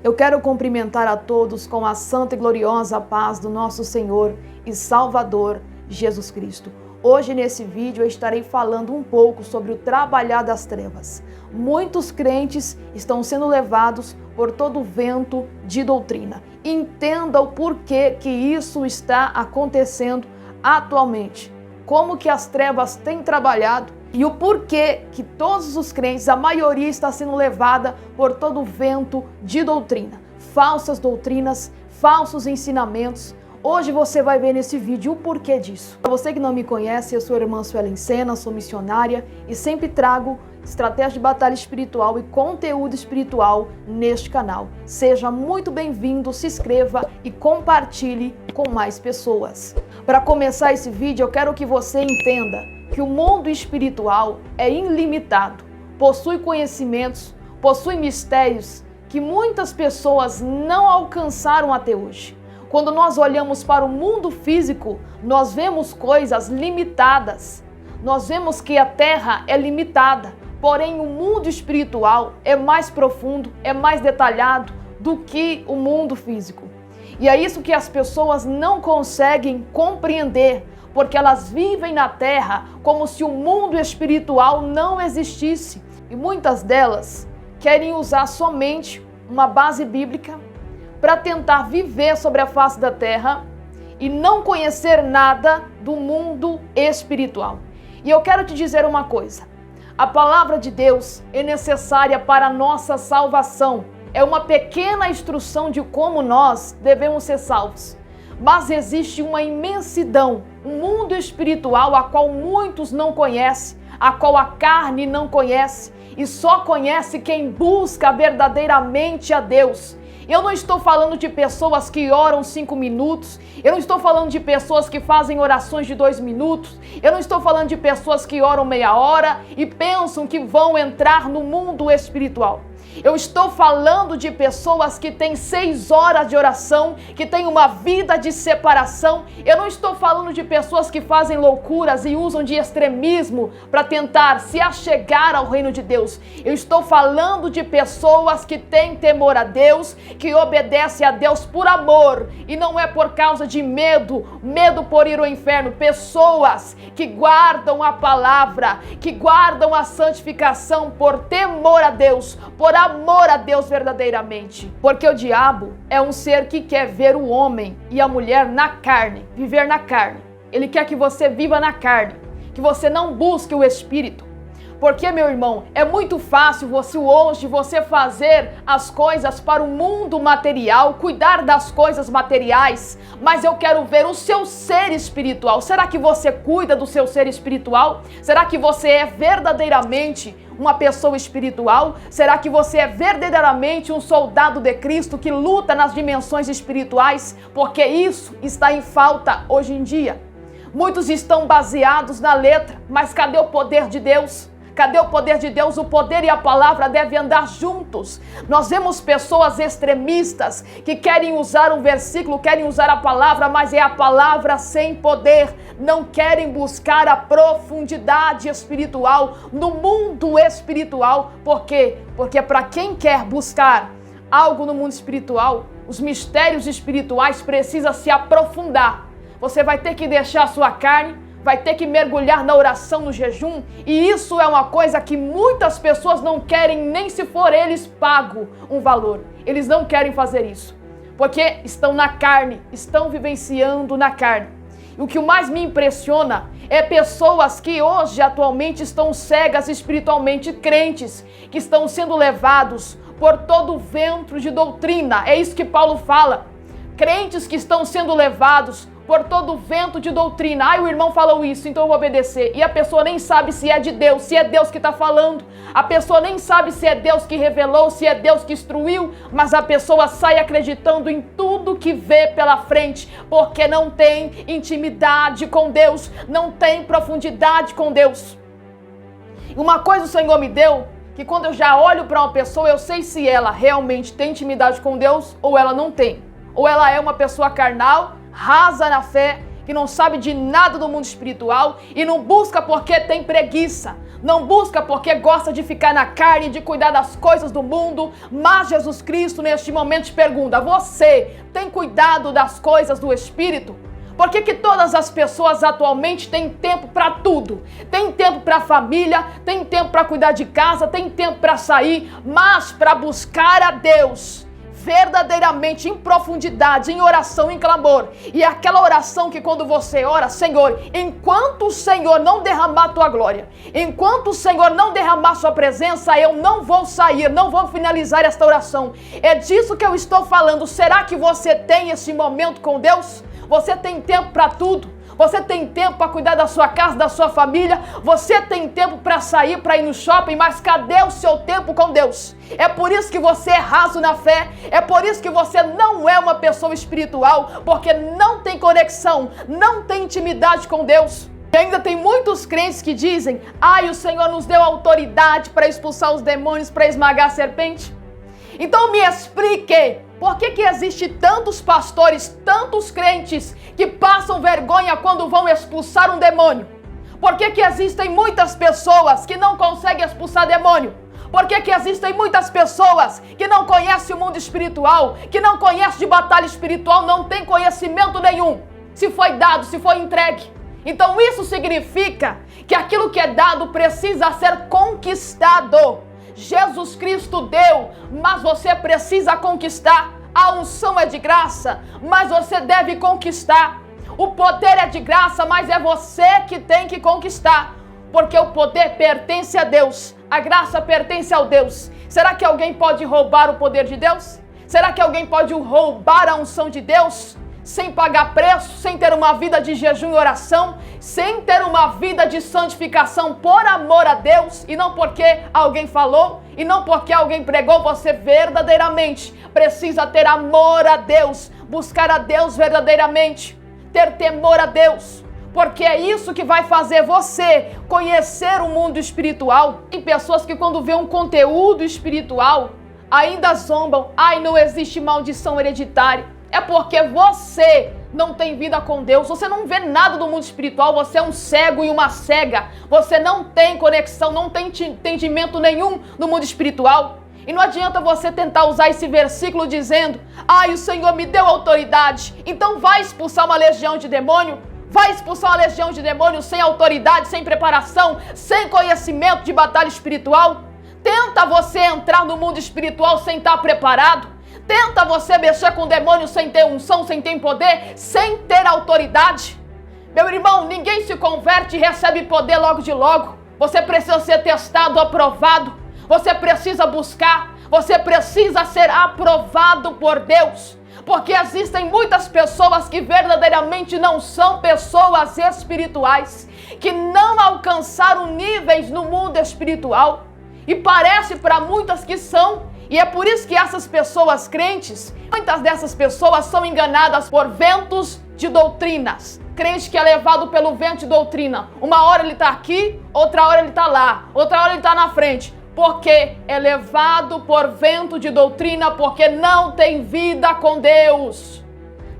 Eu quero cumprimentar a todos com a santa e gloriosa paz do nosso Senhor e Salvador Jesus Cristo. Hoje nesse vídeo eu estarei falando um pouco sobre o trabalhar das trevas. Muitos crentes estão sendo levados por todo o vento de doutrina. Entenda o porquê que isso está acontecendo atualmente. Como que as trevas têm trabalhado e o porquê que todos os crentes, a maioria, está sendo levada por todo o vento de doutrina. Falsas doutrinas, falsos ensinamentos. Hoje você vai ver nesse vídeo o porquê disso. Para você que não me conhece, eu sou a irmã Suelen Sena, sou missionária e sempre trago estratégia de batalha espiritual e conteúdo espiritual neste canal. Seja muito bem-vindo, se inscreva e compartilhe com mais pessoas. Para começar esse vídeo, eu quero que você entenda que o mundo espiritual é ilimitado, possui conhecimentos, possui mistérios que muitas pessoas não alcançaram até hoje. Quando nós olhamos para o mundo físico, nós vemos coisas limitadas. Nós vemos que a terra é limitada, porém o mundo espiritual é mais profundo, é mais detalhado do que o mundo físico. E é isso que as pessoas não conseguem compreender, porque elas vivem na terra como se o mundo espiritual não existisse. E muitas delas querem usar somente uma base bíblica para tentar viver sobre a face da terra e não conhecer nada do mundo espiritual. E eu quero te dizer uma coisa: a palavra de Deus é necessária para a nossa salvação. É uma pequena instrução de como nós devemos ser salvos. Mas existe uma imensidão, um mundo espiritual a qual muitos não conhecem, a qual a carne não conhece, e só conhece quem busca verdadeiramente a Deus. Eu não estou falando de pessoas que oram 5 minutos, eu não estou falando de pessoas que fazem orações de 2 minutos, eu não estou falando de pessoas que oram meia hora e pensam que vão entrar no mundo espiritual. Eu estou falando de pessoas que têm 6 horas de oração, que têm uma vida de separação. Eu não estou falando de pessoas que fazem loucuras e usam de extremismo para tentar se achegar ao reino de Deus. Eu estou falando de pessoas que têm temor a Deus, que obedecem a Deus por amor e não é por causa de medo por ir ao inferno. Pessoas que guardam a palavra, que guardam a santificação por temor a Deus, por amor a Deus verdadeiramente. Porque o diabo é um ser que quer ver o homem e a mulher na carne, viver na carne. Ele quer que você viva na carne, que você não busque o Espírito. Porque, meu irmão, é muito fácil hoje você fazer as coisas para o mundo material, cuidar das coisas materiais, mas eu quero ver o seu ser espiritual. Será que você cuida do seu ser espiritual? Será que você é verdadeiramente uma pessoa espiritual? Será que você é verdadeiramente um soldado de Cristo que luta nas dimensões espirituais? Porque isso está em falta hoje em dia. Muitos estão baseados na letra, mas cadê o poder de Deus? Cadê o poder de Deus? O poder e a palavra devem andar juntos. Nós vemos pessoas extremistas que querem usar um versículo, querem usar a palavra, mas é a palavra sem poder. Não querem buscar a profundidade espiritual no mundo espiritual. Por quê? Porque para quem quer buscar algo no mundo espiritual, os mistérios espirituais precisam se aprofundar. Você vai ter que deixar a sua carne, vai ter que mergulhar na oração, no jejum, e isso é uma coisa que muitas pessoas não querem, nem se for eles pagam um valor. Eles não querem fazer isso, porque estão na carne, estão vivenciando na carne. E o que mais me impressiona é pessoas que hoje, atualmente, estão cegas espiritualmente, crentes, que estão sendo levados por todo o vento de doutrina. É isso que Paulo fala. Crentes que estão sendo levados por todo o vento de doutrina. O irmão falou isso, então eu vou obedecer. E a pessoa nem sabe se é de Deus, se é Deus que está falando. A pessoa nem sabe se é Deus que revelou, se é Deus que instruiu, mas a pessoa sai acreditando em tudo que vê pela frente, porque não tem intimidade com Deus, não tem profundidade com Deus. E uma coisa o Senhor me deu, que quando eu já olho para uma pessoa, eu sei se ela realmente tem intimidade com Deus ou ela não tem. Ou ela é uma pessoa carnal, rasa na fé, que não sabe de nada do mundo espiritual e não busca porque tem preguiça. não busca porque gosta de ficar na carne, de cuidar das coisas do mundo, mas Jesus Cristo neste momento te pergunta: você tem cuidado das coisas do Espírito? Por que todas as pessoas atualmente têm tempo para tudo? Tem tempo para a família, tem tempo para cuidar de casa, tem tempo para sair, mas para buscar a Deus verdadeiramente, em profundidade, em oração, em clamor. E é aquela oração que quando você ora: Senhor, enquanto o Senhor não derramar a tua glória, enquanto o Senhor não derramar a sua presença, eu não vou sair, não vou finalizar esta oração. É disso que eu estou falando. Será que você tem esse momento com Deus? Você tem tempo para tudo? Você tem tempo para cuidar da sua casa, da sua família? Você tem tempo para sair, para ir no shopping? Mas cadê o seu tempo com Deus? É por isso que você é raso na fé. É por isso que você não é uma pessoa espiritual, porque não tem conexão, não tem intimidade com Deus. E ainda tem muitos crentes que dizem: ai, o Senhor nos deu autoridade para expulsar os demônios, para esmagar a serpente. Então me explique, por que existe tantos pastores, tantos crentes que passam vergonha quando vão expulsar um demônio? Por que existem muitas pessoas que não conseguem expulsar demônio? Por que existem muitas pessoas que não conhecem o mundo espiritual, que não conhecem de batalha espiritual, não tem conhecimento nenhum? Se foi dado, se foi entregue. Então isso significa que aquilo que é dado precisa ser conquistado. Jesus Cristo deu, mas você precisa conquistar. A unção é de graça, mas você deve conquistar. O poder é de graça, mas é você que tem que conquistar. Porque o poder pertence a Deus, a graça pertence ao Deus. Será que alguém pode roubar o poder de Deus? Será que alguém pode roubar a unção de Deus? Sem pagar preço, sem ter uma vida de jejum e oração, sem ter uma vida de santificação por amor a Deus, e não porque alguém falou, e não porque alguém pregou. Você verdadeiramente precisa ter amor a Deus, buscar a Deus verdadeiramente, ter temor a Deus, porque é isso que vai fazer você conhecer o mundo espiritual. Tem pessoas que quando vê um conteúdo espiritual ainda zombam: ai, não existe maldição hereditária. É porque você não tem vida com Deus, você não vê nada do mundo espiritual, você é um cego e uma cega, você não tem conexão, não tem entendimento nenhum no mundo espiritual. E não adianta você tentar usar esse versículo dizendo: ai, o Senhor me deu autoridade, então vai expulsar uma legião de demônio? Vai expulsar uma legião de demônio sem autoridade, sem preparação, sem conhecimento de batalha espiritual? Tenta você entrar no mundo espiritual sem estar preparado? Tenta você mexer com o demônio sem ter unção, sem ter poder, sem ter autoridade? Meu irmão, ninguém se converte e recebe poder logo de logo. Você precisa ser testado, aprovado. Você precisa buscar. Você precisa ser aprovado por Deus. Porque existem muitas pessoas que verdadeiramente não são pessoas espirituais, que não alcançaram níveis no mundo espiritual. E parece para muitas que são. E é por isso que essas pessoas crentes, muitas dessas pessoas são enganadas por ventos de doutrinas. Crente que é levado pelo vento de doutrina. Uma hora ele está aqui, outra hora ele está lá, outra hora ele está na frente. Porque é levado por vento de doutrina, porque não tem vida com Deus.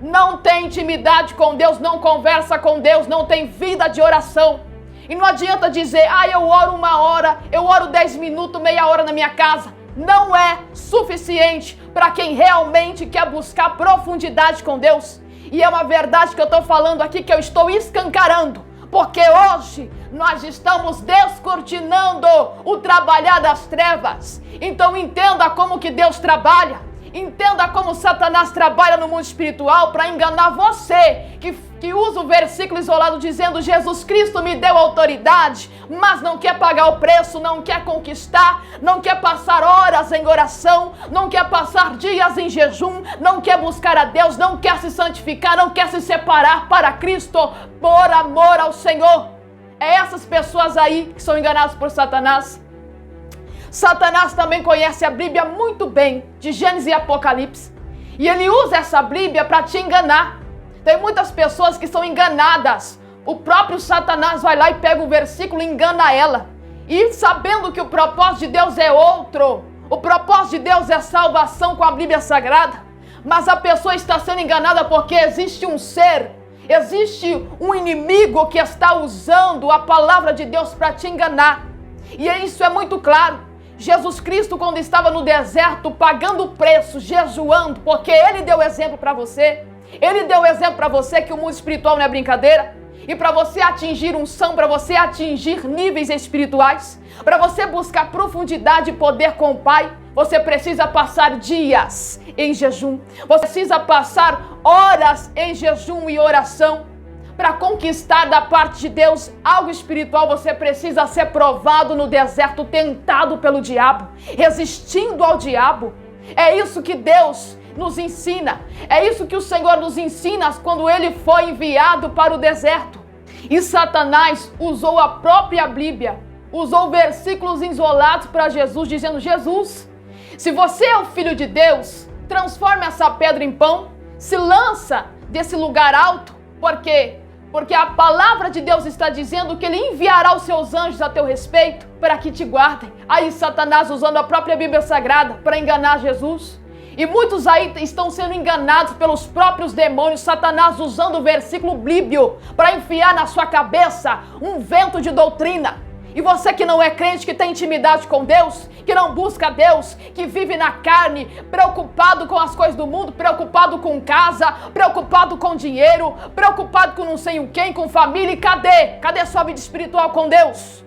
Não tem intimidade com Deus, não conversa com Deus, não tem vida de oração. E não adianta dizer: ah, eu oro 1 hora, eu oro 10 minutos, meia hora na minha casa. Não é suficiente para quem realmente quer buscar profundidade com Deus. E é uma verdade que eu estou falando aqui, que eu estou escancarando. Porque hoje nós estamos descortinando o trabalhar das trevas. Então entenda como que Deus trabalha. Entenda como Satanás trabalha no mundo espiritual para enganar você, que usa o versículo isolado dizendo: Jesus Cristo me deu autoridade, mas não quer pagar o preço, não quer conquistar, não quer passar horas em oração, não quer passar dias em jejum, não quer buscar a Deus, não quer se santificar, não quer se separar para Cristo por amor ao Senhor. É essas pessoas aí que são enganadas por Satanás. Satanás também conhece a Bíblia muito bem, de Gênesis e Apocalipse. E ele usa essa Bíblia para te enganar. Tem muitas pessoas que são enganadas. O próprio Satanás vai lá e pega o versículo e engana ela. E sabendo que o propósito de Deus é outro. O propósito de Deus é salvação com a Bíblia Sagrada. Mas a pessoa está sendo enganada porque existe um ser, existe um inimigo que está usando a palavra de Deus para te enganar. E isso é muito claro. Jesus Cristo, quando estava no deserto, pagando o preço, jejuando, porque Ele deu exemplo para você. Ele deu exemplo para você que o mundo espiritual não é brincadeira. E para você atingir unção, para você atingir níveis espirituais, para você buscar profundidade e poder com o Pai, você precisa passar dias em jejum. Você precisa passar horas em jejum e oração. Para conquistar da parte de Deus algo espiritual, você precisa ser provado no deserto, tentado pelo diabo, resistindo ao diabo. É isso que Deus nos ensina. É isso que o Senhor nos ensina quando Ele foi enviado para o deserto. E Satanás usou a própria Bíblia, usou versículos isolados para Jesus, dizendo: Jesus, se você é o Filho de Deus, transforme essa pedra em pão, se lança desse lugar alto. Por quê? Porque a palavra de Deus está dizendo que Ele enviará os seus anjos a teu respeito para que te guardem. Aí Satanás usando a própria Bíblia Sagrada para enganar Jesus. E muitos aí estão sendo enganados pelos próprios demônios. Satanás usando o versículo bíblico para enfiar na sua cabeça um vento de doutrina. E você que não é crente, que tem intimidade com Deus, que não busca Deus, que vive na carne, preocupado com as coisas do mundo, preocupado com casa, preocupado com dinheiro, preocupado com não sei o quem, com família. E cadê? Cadê a sua vida espiritual com Deus?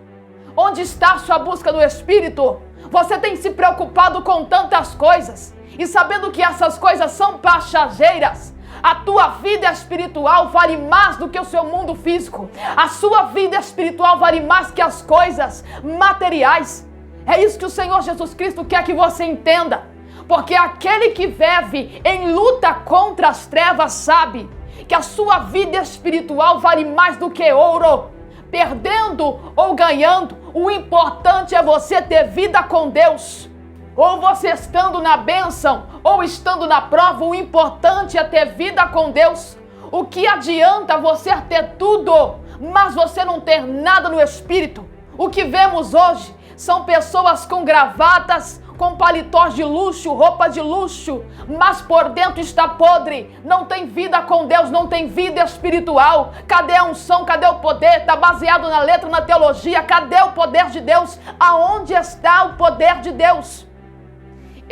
Onde está a sua busca do Espírito? Você tem se preocupado com tantas coisas e sabendo que essas coisas são passageiras. A tua vida espiritual vale mais do que o seu mundo físico. A sua vida espiritual vale mais que as coisas materiais. É isso que o Senhor Jesus Cristo quer que você entenda. Porque aquele que vive em luta contra as trevas sabe que a sua vida espiritual vale mais do que ouro. Perdendo ou ganhando, o importante é você ter vida com Deus. Ou você estando na bênção, ou estando na prova, o importante é ter vida com Deus. O que adianta você ter tudo, mas você não ter nada no Espírito? O que vemos hoje são pessoas com gravatas, com paletós de luxo, roupa de luxo, mas por dentro está podre, não tem vida com Deus, não tem vida espiritual. Cadê a unção? Cadê o poder? Está baseado na letra, na teologia. Cadê o poder de Deus? Aonde está o poder de Deus?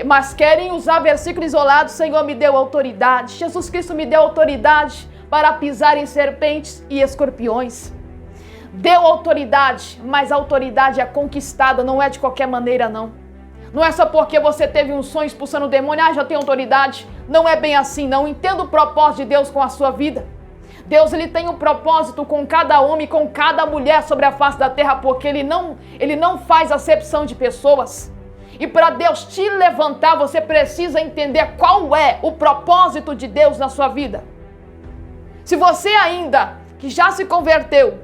Mas querem usar versículo isolado. Senhor me deu autoridade, Jesus Cristo me deu autoridade para pisar em serpentes e escorpiões. Deu autoridade, mas a autoridade é conquistada, não é de qualquer maneira não. Não é só porque você teve um sonho expulsando o demônio, já tem autoridade. Não é bem assim não. Entenda o propósito de Deus com a sua vida. Deus, Ele tem um propósito com cada homem, com cada mulher sobre a face da terra, porque Ele não faz acepção de pessoas. E para Deus te levantar, você precisa entender qual é o propósito de Deus na sua vida. Se você ainda, que já se converteu,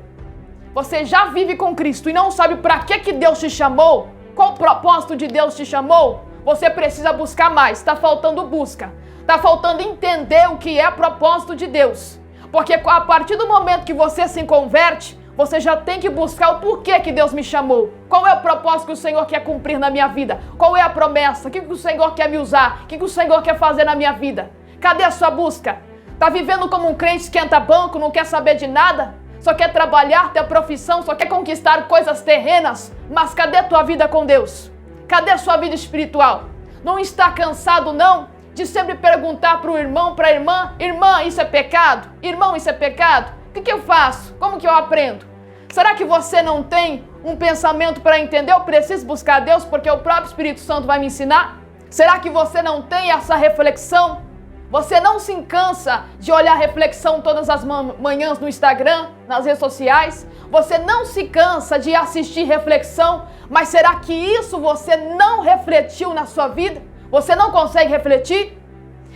você já vive com Cristo e não sabe para que Deus te chamou, qual o propósito de Deus te chamou, você precisa buscar mais. Está faltando busca. Está faltando entender o que é propósito de Deus. Porque a partir do momento que você se converte, você já tem que buscar o porquê que Deus me chamou. Qual é o propósito que o Senhor quer cumprir na minha vida? Qual é a promessa? O que o Senhor quer me usar? O que o Senhor quer fazer na minha vida? Cadê a sua busca? Está vivendo como um crente esquenta banco, não quer saber de nada? Só quer trabalhar, ter profissão, só quer conquistar coisas terrenas? Mas cadê a tua vida com Deus? Cadê a sua vida espiritual? Não está cansado não de sempre perguntar para o irmão, para a irmã: irmã, isso é pecado? Irmão, isso é pecado? O que eu faço? Como que eu aprendo? Será que você não tem um pensamento para entender? Eu preciso buscar Deus porque o próprio Espírito Santo vai me ensinar? Será que você não tem essa reflexão? Você não se cansa de olhar reflexão todas as manhãs no Instagram, nas redes sociais? Você não se cansa de assistir reflexão? Mas será que isso você não refletiu na sua vida? Você não consegue refletir?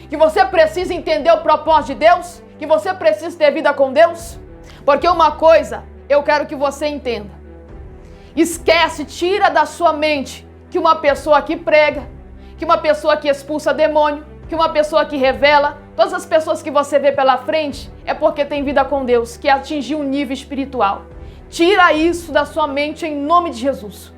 Que você precisa entender o propósito de Deus? Que você precisa ter vida com Deus? Porque uma coisa eu quero que você entenda. Esquece, tira da sua mente que uma pessoa que prega, que uma pessoa que expulsa demônio, que uma pessoa que revela, todas as pessoas que você vê pela frente é porque tem vida com Deus, que atingiu um nível espiritual. Tira isso da sua mente em nome de Jesus.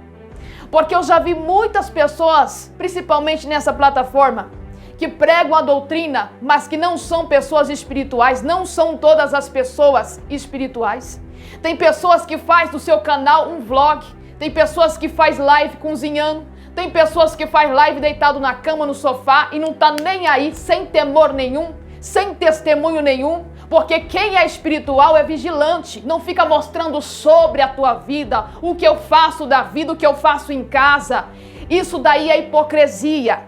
Porque eu já vi muitas pessoas, principalmente nessa plataforma, que pregam a doutrina, mas que não são pessoas espirituais. Não são todas as pessoas espirituais. Tem pessoas que fazem do seu canal um vlog, Tem pessoas que faz live cozinhando. Tem pessoas que faz live deitado na cama, no sofá e não tá nem aí, sem temor nenhum, sem testemunho nenhum. Porque quem é espiritual é vigilante, não fica mostrando sobre a tua vida, o que eu faço da vida, o que eu faço em casa. Isso daí é hipocrisia.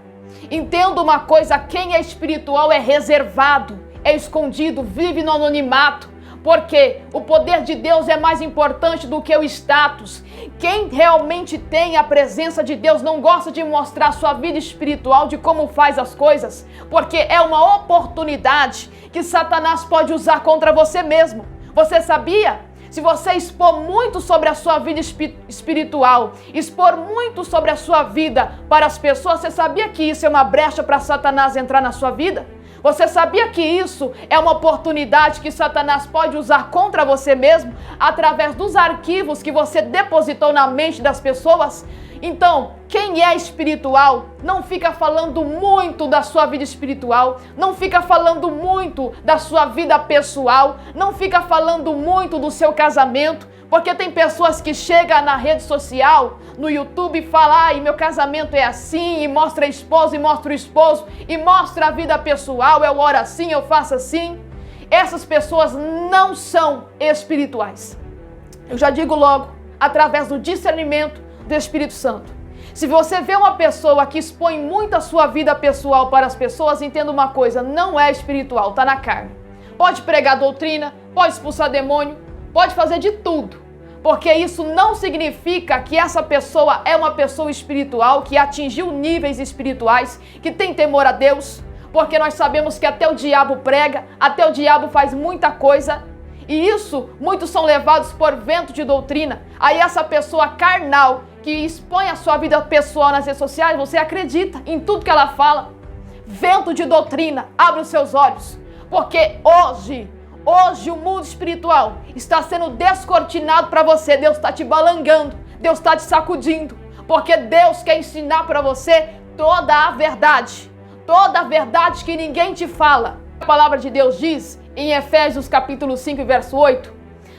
Entenda uma coisa, quem é espiritual é reservado, é escondido, vive no anonimato. Porque o poder de Deus é mais importante do que o status. Quem realmente tem a presença de Deus não gosta de mostrar sua vida espiritual, de como faz as coisas, porque é uma oportunidade que Satanás pode usar contra você mesmo. Você sabia? Se você expor muito sobre a sua vida espiritual, expor muito sobre a sua vida para as pessoas, você sabia que isso é uma brecha para Satanás entrar na sua vida? Você sabia que isso é uma oportunidade que Satanás pode usar contra você mesmo, através dos arquivos que você depositou na mente das pessoas? Então, quem é espiritual não fica falando muito da sua vida espiritual, não fica falando muito da sua vida pessoal, não fica falando muito do seu casamento, porque tem pessoas que chegam na rede social, no YouTube, e falam, ai, meu casamento é assim, e mostra a esposa, e mostra o esposo, e mostra a vida pessoal, eu oro assim, eu faço assim. Essas pessoas não são espirituais. Eu já digo logo, através do discernimento do Espírito Santo. Se você vê uma pessoa que expõe muito a sua vida pessoal para as pessoas, entenda uma coisa, não é espiritual, está na carne. Pode pregar doutrina, pode expulsar demônio, pode fazer de tudo, porque isso não significa que essa pessoa é uma pessoa espiritual, que atingiu níveis espirituais, que tem temor a Deus, porque nós sabemos que até o diabo prega, até o diabo faz muita coisa, e isso, muitos são levados por vento de doutrina. Aí essa pessoa carnal, que expõe a sua vida pessoal nas redes sociais, você acredita em tudo que ela fala. Vento de doutrina, abre os seus olhos, porque hoje o mundo espiritual está sendo descortinado para você. Deus está te balangando, Deus está te sacudindo, porque Deus quer ensinar para você toda a verdade que ninguém te fala. A palavra de Deus diz em Efésios capítulo 5, verso 8,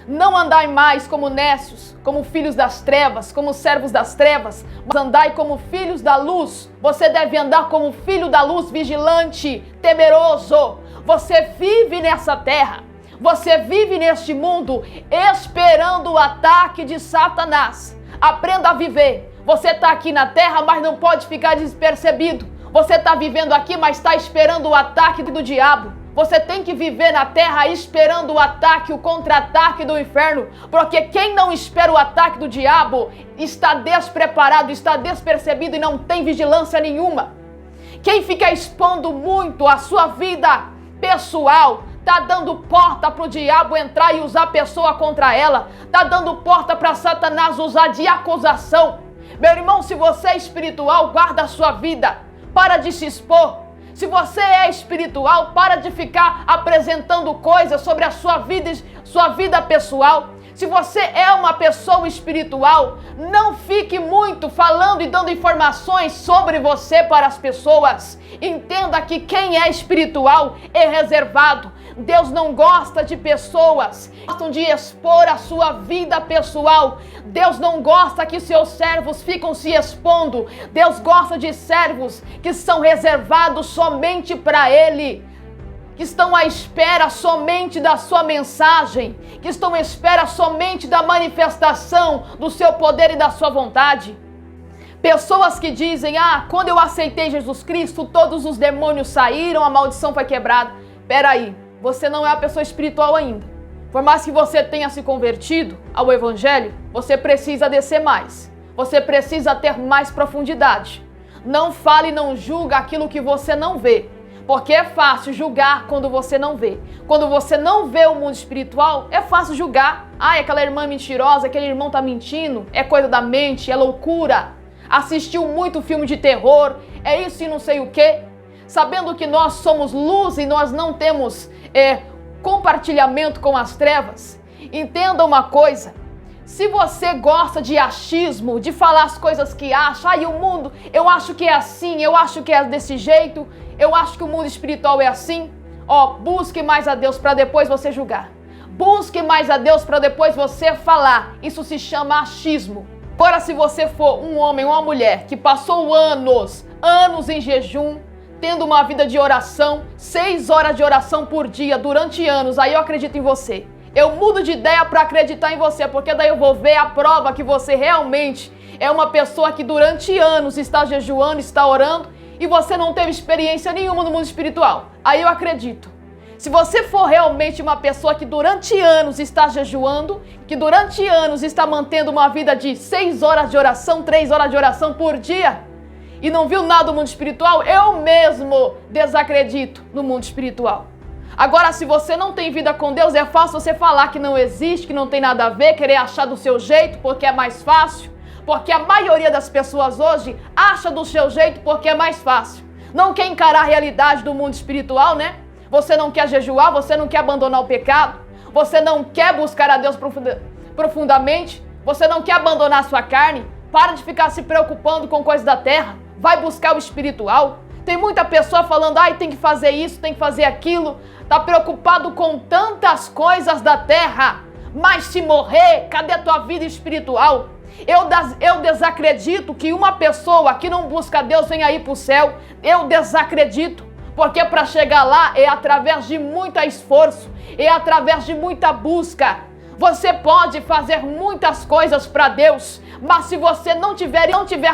não andai mais como necios, como filhos das trevas, como servos das trevas, mas andai como filhos da luz. Você deve andar como filho da luz, vigilante, temeroso. Você vive nessa terra, você vive neste mundo esperando o ataque de Satanás. Aprenda a viver. Você está aqui na terra, mas não pode ficar despercebido. Você está vivendo aqui, mas está esperando o ataque do diabo. Você tem que viver na terra esperando o ataque, o contra-ataque do inferno, porque quem não espera o ataque do diabo está despreparado, está despercebido e não tem vigilância nenhuma. Quem fica expondo muito a sua vida pessoal, está dando porta para o diabo entrar e usar a pessoa contra ela, está dando porta para Satanás usar de acusação. Meu irmão, se você é espiritual, guarda a sua vida, para de se expor. Se você é espiritual, para de ficar apresentando coisas sobre a sua vida pessoal. Se você é uma pessoa espiritual, não fique muito falando e dando informações sobre você para as pessoas. Entenda que quem é espiritual é reservado. Deus não gosta de pessoas que gostam de expor a sua vida pessoal. Deus não gosta que seus servos ficam se expondo. Deus gosta de servos que são reservados somente para Ele, que estão à espera somente da sua mensagem, que estão à espera somente da manifestação do seu poder e da sua vontade. Pessoas que dizem, quando eu aceitei Jesus Cristo, todos os demônios saíram, a maldição foi quebrada. Peraí, você não é uma pessoa espiritual ainda. Por mais que você tenha se convertido ao Evangelho, você precisa descer mais. Você precisa ter mais profundidade. Não fale e não julga aquilo que você não vê. Porque é fácil julgar quando você não vê. Quando você não vê o mundo espiritual, é fácil julgar. Aquela irmã mentirosa, aquele irmão tá mentindo, é coisa da mente, é loucura. Assistiu muito filme de terror, é isso e não sei o quê. Sabendo que nós somos luz e nós não temos compartilhamento com as trevas. Entenda uma coisa. Se você gosta de achismo, de falar as coisas que acha, e o mundo, eu acho que é assim, eu acho que é desse jeito, eu acho que o mundo espiritual é assim, busque mais a Deus para depois você julgar. Busque mais a Deus para depois você falar. Isso se chama achismo. Agora, se você for um homem ou uma mulher que passou anos em jejum, tendo uma vida de oração, 6 horas de oração por dia durante anos, aí eu acredito em você. Eu mudo de ideia para acreditar em você, porque daí eu vou ver a prova que você realmente é uma pessoa que durante anos está jejuando, está orando, e você não teve experiência nenhuma no mundo espiritual. Aí eu acredito. Se você for realmente uma pessoa que durante anos está jejuando, que durante anos está mantendo uma vida de 6 horas de oração, 3 horas de oração por dia, e não viu nada do mundo espiritual, eu mesmo desacredito no mundo espiritual. Agora, se você não tem vida com Deus, é fácil você falar que não existe, que não tem nada a ver, querer achar do seu jeito porque é mais fácil, porque a maioria das pessoas hoje acha do seu jeito porque é mais fácil. Não quer encarar a realidade do mundo espiritual, né? Você não quer jejuar, você não quer abandonar o pecado, você não quer buscar a Deus profundamente, você não quer abandonar a sua carne. Para de ficar se preocupando com coisas da terra, vai buscar o espiritual. Tem muita pessoa falando, ai, tem que fazer isso, tem que fazer aquilo, tá preocupado com tantas coisas da terra, mas se morrer, cadê a tua vida espiritual? Eu desacredito que uma pessoa que não busca Deus venha ir para o céu, eu desacredito. Porque para chegar lá é através de muito esforço, é através de muita busca. Você pode fazer muitas coisas para Deus, mas se você não tiver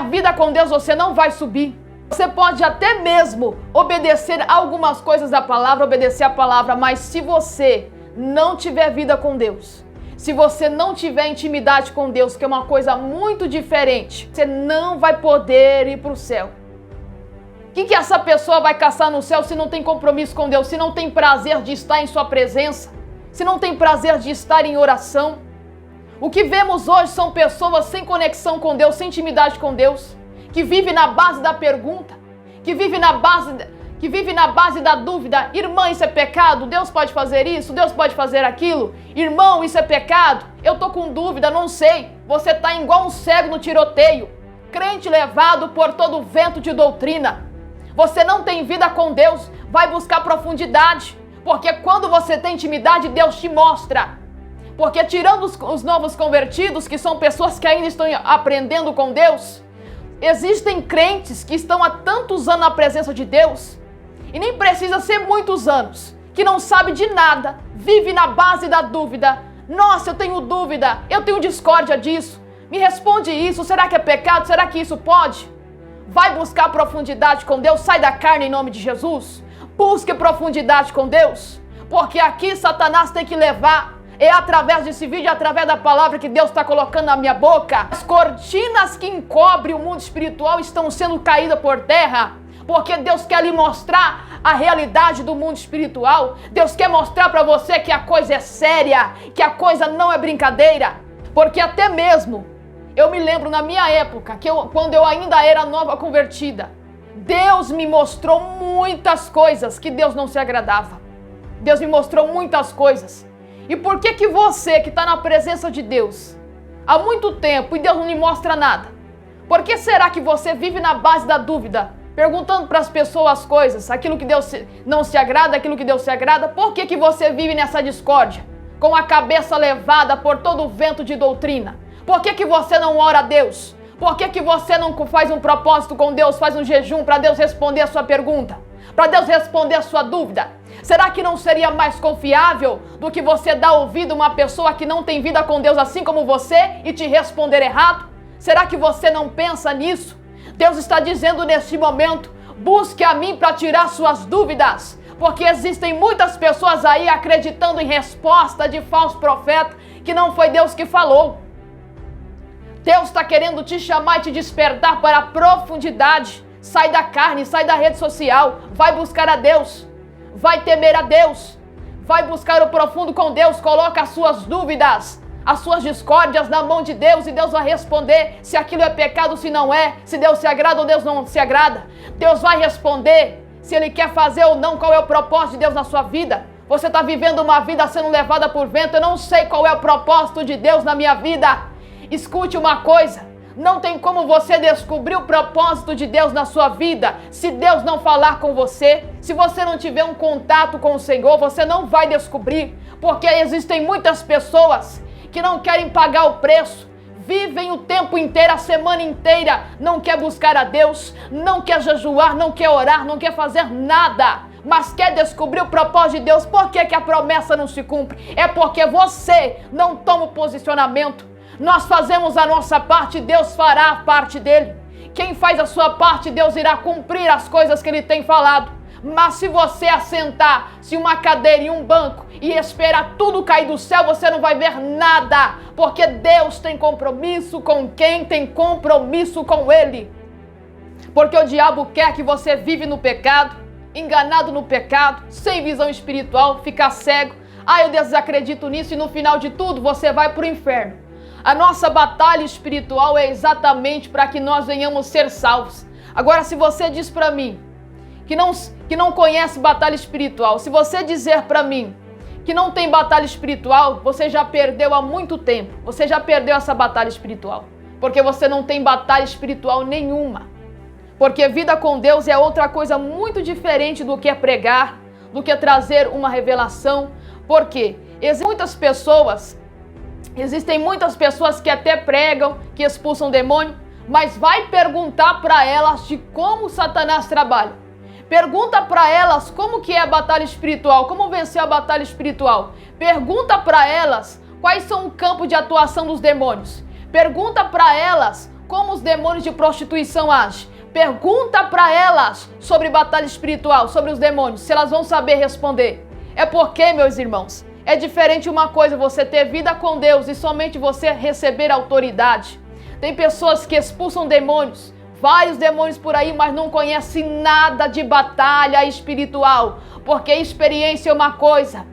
vida com Deus, você não vai subir. Você pode até mesmo obedecer algumas coisas da palavra, obedecer a palavra, mas se você não tiver vida com Deus, se você não tiver intimidade com Deus, que é uma coisa muito diferente, você não vai poder ir para o céu. O que essa pessoa vai caçar no céu se não tem compromisso com Deus, se não tem prazer de estar em sua presença, se não tem prazer de estar em oração? O que vemos hoje são pessoas sem conexão com Deus, sem intimidade com Deus, que vivem na base da pergunta, que vivem na base da dúvida. Irmã, isso é pecado? Deus pode fazer isso? Deus pode fazer aquilo? Irmão, isso é pecado? Eu tô com dúvida, não sei. Você tá igual um cego no tiroteio, crente levado por todo o vento de doutrina. Você não tem vida com Deus, vai buscar profundidade, porque quando você tem intimidade, Deus te mostra. Porque tirando os novos convertidos, que são pessoas que ainda estão aprendendo com Deus, existem crentes que estão há tantos anos na presença de Deus, e nem precisa ser muitos anos, que não sabe de nada, vive na base da dúvida. Nossa, eu tenho dúvida, eu tenho discórdia disso, me responde isso, será que é pecado, será que isso pode? Vai buscar profundidade com Deus, sai da carne em nome de Jesus, busque profundidade com Deus, porque aqui Satanás tem que levar, é através desse vídeo, através da palavra que Deus está colocando na minha boca. As cortinas que encobrem o mundo espiritual estão sendo caídas por terra, porque Deus quer lhe mostrar a realidade do mundo espiritual. Deus quer mostrar para você que a coisa é séria, que a coisa não é brincadeira, porque até mesmo eu me lembro na minha época, quando eu ainda era nova convertida, Deus me mostrou muitas coisas que Deus não se agradava. Deus me mostrou muitas coisas. E por que você que está na presença de Deus há muito tempo e Deus não lhe mostra nada? Por que será que você vive na base da dúvida, perguntando para as pessoas as coisas, aquilo que Deus não se agrada, aquilo que Deus se agrada? Por que você vive nessa discórdia, com a cabeça levada por todo o vento de doutrina? Por que você não ora a Deus? Por que você não faz um propósito com Deus, faz um jejum para Deus responder a sua pergunta? Para Deus responder a sua dúvida? Será que não seria mais confiável do que você dar ouvido a uma pessoa que não tem vida com Deus assim como você e te responder errado? Será que você não pensa nisso? Deus está dizendo neste momento, busque a mim para tirar suas dúvidas, porque existem muitas pessoas aí acreditando em resposta de falso profeta, que não foi Deus que falou. Deus está querendo te chamar e te despertar para a profundidade. Sai da carne, sai da rede social, vai buscar a Deus, vai temer a Deus, vai buscar o profundo com Deus, coloca as suas dúvidas, as suas discórdias na mão de Deus e Deus vai responder se aquilo é pecado, se não é, se Deus se agrada ou Deus não se agrada. Deus vai responder se Ele quer fazer ou não, qual é o propósito de Deus na sua vida. Você está vivendo uma vida sendo levada por vento, eu não sei qual é o propósito de Deus na minha vida. Escute uma coisa, não tem como você descobrir o propósito de Deus na sua vida se Deus não falar com você. Se você não tiver um contato com o Senhor, você não vai descobrir, porque existem muitas pessoas que não querem pagar o preço, vivem o tempo inteiro, a semana inteira, não quer buscar a Deus, não quer jejuar, não quer orar, não quer fazer nada, mas quer descobrir o propósito de Deus. Por que que a promessa não se cumpre? É porque você não toma o posicionamento. Nós fazemos a nossa parte, Deus fará a parte dele. Quem faz a sua parte, Deus irá cumprir as coisas que ele tem falado. Mas se você assentar-se uma cadeira e um banco e esperar tudo cair do céu, você não vai ver nada, porque Deus tem compromisso com quem tem compromisso com Ele. Porque o diabo quer que você vive no pecado, enganado no pecado, sem visão espiritual, ficar cego. Eu desacredito nisso e no final de tudo você vai para o inferno. A nossa batalha espiritual é exatamente para que nós venhamos ser salvos. Agora, se você diz para mim que não conhece batalha espiritual, se você dizer para mim que não tem batalha espiritual, você já perdeu há muito tempo. Você já perdeu essa batalha espiritual, porque você não tem batalha espiritual nenhuma. Porque vida com Deus é outra coisa muito diferente do que é pregar, do que é trazer uma revelação. Porque existem muitas pessoas que até pregam, que expulsam demônio, mas vai perguntar para elas de como Satanás trabalha. Pergunta para elas como que é a batalha espiritual, como vencer a batalha espiritual. Pergunta para elas quais são o campo de atuação dos demônios. Pergunta para elas como os demônios de prostituição agem. Pergunta para elas sobre batalha espiritual, sobre os demônios, se elas vão saber responder. É porque, meus irmãos, é diferente uma coisa você ter vida com Deus e somente você receber autoridade. Tem pessoas que expulsam demônios, vários demônios por aí, mas não conhecem nada de batalha espiritual. Porque experiência é uma coisa,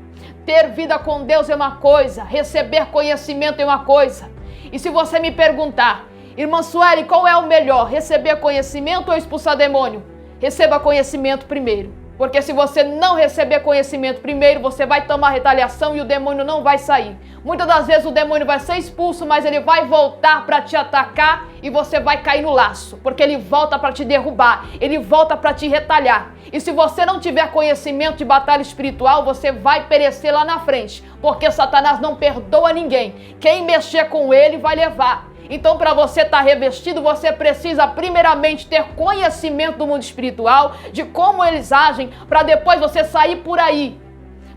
ter vida com Deus é uma coisa, receber conhecimento é uma coisa. E se você me perguntar, irmã Sueli, qual é o melhor, receber conhecimento ou expulsar demônio? Receba conhecimento primeiro. Porque se você não receber conhecimento primeiro, você vai tomar retaliação e o demônio não vai sair. Muitas das vezes o demônio vai ser expulso, mas ele vai voltar para te atacar e você vai cair no laço. Porque ele volta para te derrubar, ele volta para te retalhar. E se você não tiver conhecimento de batalha espiritual, você vai perecer lá na frente. Porque Satanás não perdoa ninguém. Quem mexer com ele vai levar. Então, para você estar revestido, você precisa primeiramente ter conhecimento do mundo espiritual, de como eles agem, para depois você sair por aí.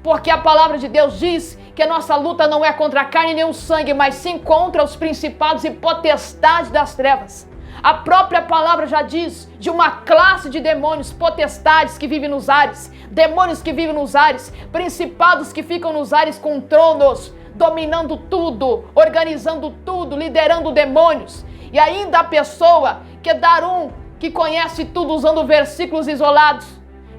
Porque a palavra de Deus diz que a nossa luta não é contra a carne nem o sangue, mas sim contra os principados e potestades das trevas. A própria palavra já diz de uma classe de demônios, potestades que vivem nos ares, demônios que vivem nos ares, principados que ficam nos ares com tronos, dominando tudo, organizando tudo, liderando demônios. E ainda a pessoa que conhece tudo usando versículos isolados.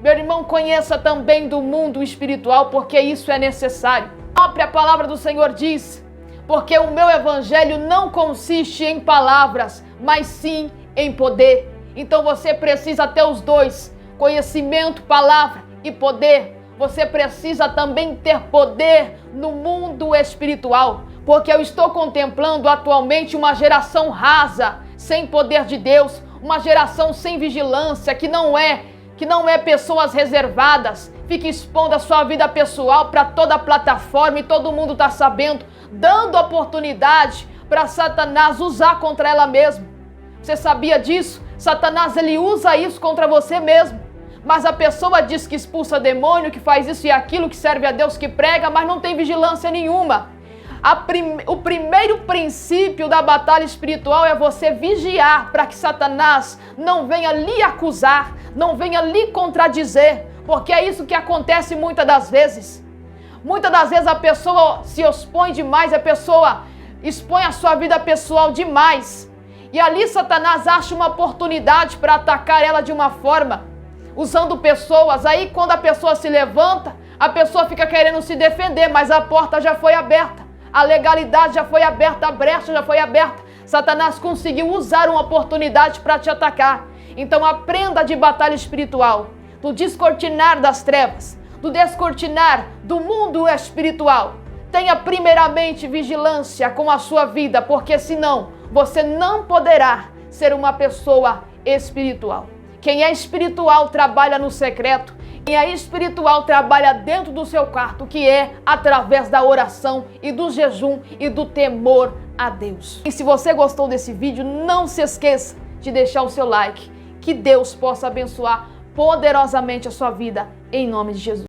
Meu irmão, conheça também do mundo espiritual, porque isso é necessário. A própria palavra do Senhor diz, porque o meu evangelho não consiste em palavras, mas sim em poder. Então você precisa ter os dois, conhecimento, palavra e poder. Você precisa também ter poder no mundo espiritual, porque eu estou contemplando atualmente uma geração rasa, sem poder de Deus, uma geração sem vigilância, que não é pessoas reservadas, fica expondo a sua vida pessoal para toda a plataforma e todo mundo está sabendo, dando oportunidade para Satanás usar contra ela mesma. Você sabia disso? Satanás, ele usa isso contra você mesmo. Mas a pessoa diz que expulsa demônio, que faz isso e aquilo, que serve a Deus, que prega, mas não tem vigilância nenhuma. O primeiro princípio da batalha espiritual é você vigiar para que Satanás não venha lhe acusar, não venha lhe contradizer, porque é isso que acontece muitas das vezes. Muitas das vezes a pessoa se expõe demais, a pessoa expõe a sua vida pessoal demais. E ali Satanás acha uma oportunidade para atacar ela de uma forma, usando pessoas. Aí quando a pessoa se levanta, a pessoa fica querendo se defender, mas a porta já foi aberta, a legalidade já foi aberta, a brecha já foi aberta. Satanás conseguiu usar uma oportunidade para te atacar. Então aprenda de batalha espiritual, do descortinar das trevas, do descortinar do mundo espiritual. Tenha primeiramente vigilância com a sua vida, porque senão você não poderá ser uma pessoa espiritual. Quem é espiritual trabalha no secreto. Quem é espiritual trabalha dentro do seu quarto, que é através da oração e do jejum e do temor a Deus. E se você gostou desse vídeo, não se esqueça de deixar o seu like. Que Deus possa abençoar poderosamente a sua vida, em nome de Jesus.